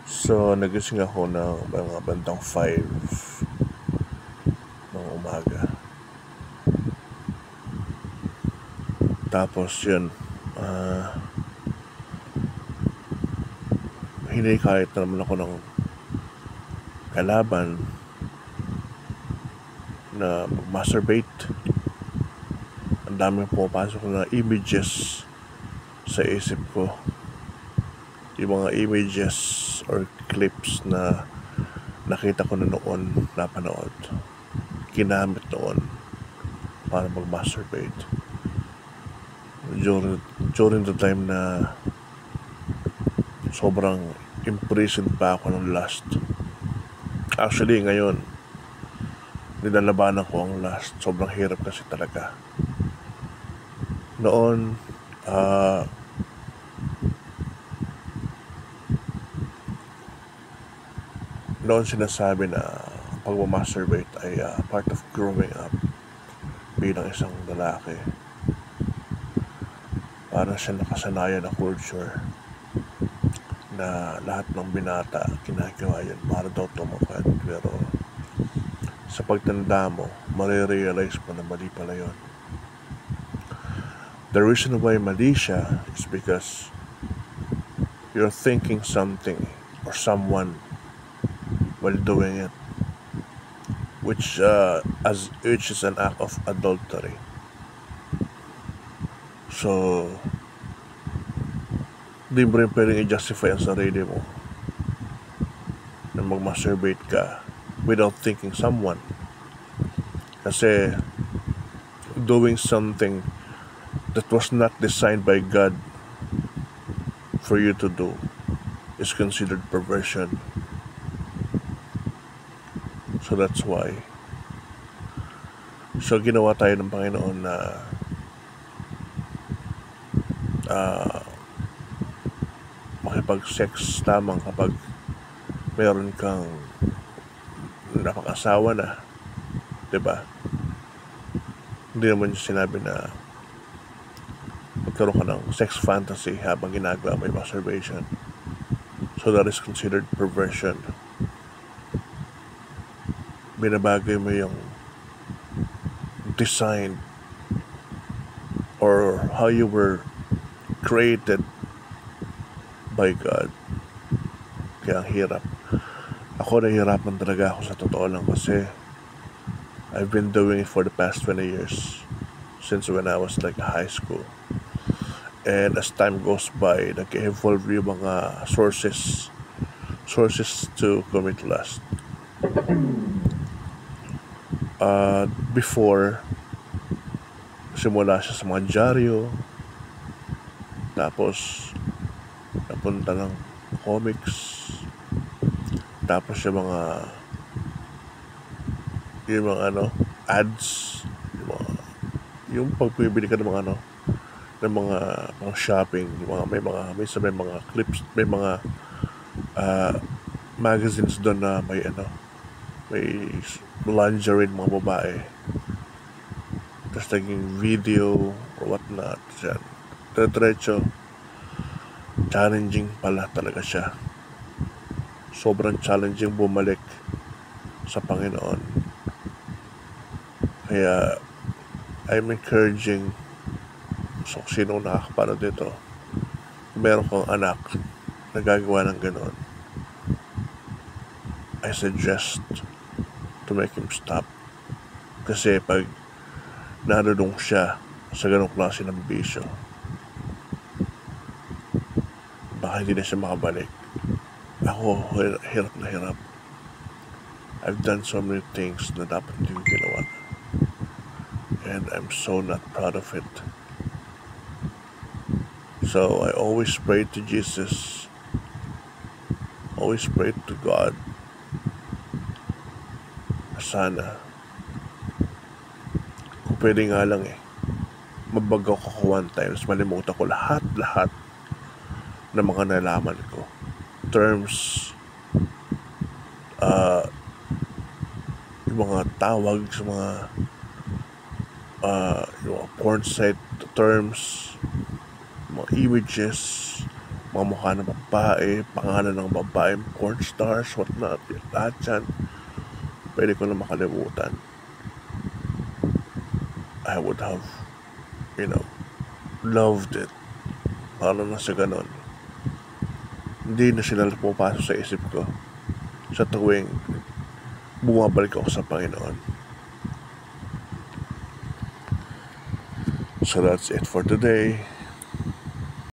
So, nagising ako ng mga bandang 5 ng umaga. Tapos yun, hinikayat na naman ako ng kalaban na masturbate. Ang dami pumapasok na images sa isip ko. Yung mga images or clips na nakita ko na noon, napanood, ginamit noon para mag-masturbate. During the time na sobrang imprisoned pa ako ng lust. Actually, ngayon, nilalabanan ko ang lust. Sobrang hirap kasi talaga. Noon, sinasabi na ang pagmamasturbate ay part of growing up bilang isang lalaki. Para siya nakasanayan na culture na lahat ng binata ginagawa yun para daw tumakat. Pero sa pagtanda mo, marirealize mo na mali pala yun. The reason why mali siya is because you're thinking something or someone while doing it, which is an act of adultery. So, di mo rin pwedeng i-justify ang sarili mo na mag-masturbate ka without thinking someone. Kasi doing something that was not designed by God for you to do is considered perversion. So that's why. So ginawa tayo ng Panginoon na makipag-sex lamang kapag meron kang napag-asawa na, diba? Hindi naman yung sinabi na magkaroon ka ng sex fantasy habang ginagawa may masturbation. So that is considered perversion. Binabagay mo yung design or how you were created by God. Kaya ang hirap. Ako nahihirapan talaga ako sa totoo lang kasi I've been doing it for the past 20 years since when I was like high school. And as time goes by, nag-evolve yung mga sources to commit lust. Before, simula siya sa mga dyaryo, tapos napunta ng comics, tapos yung mga ads, yung pagpibili ka ng mga ng mga shopping, may mga clips, may mga magazines doon na may lingerie mga babae, tapos naging video or whatnot dyan. Diretso, challenging pala talaga siya. Sobrang challenging bumalik sa Panginoon. Kaya I'm encouraging sino nakakapanood dito, meron kang anak na gagawa ng gano'n, I suggest to make him stop. Kasi pag narunong siya sa ganong klase ng bisyo, baka hindi na siya makabalik. Ako, hirap na hirap. I've done so many things na dapat hindi ko ginawa. And I'm so not proud of it. So I always pray to Jesus. Always pray to God. Sana, kung pwede nga lang mabagaw ko 1 times, malimutan ko lahat ng mga nalaman ko. Terms, yung mga tawag sa mga yung porn site terms, mga images, mga mukha ng babae, pangalan ng babae, porn stars, whatnot, lahat yan, pwede ko na makalimutan. I would have, loved it. Para na sa ganon. Hindi na sila pumapasok sa isip ko sa tuwing bumabalik ako sa Panginoon. So that's it for today.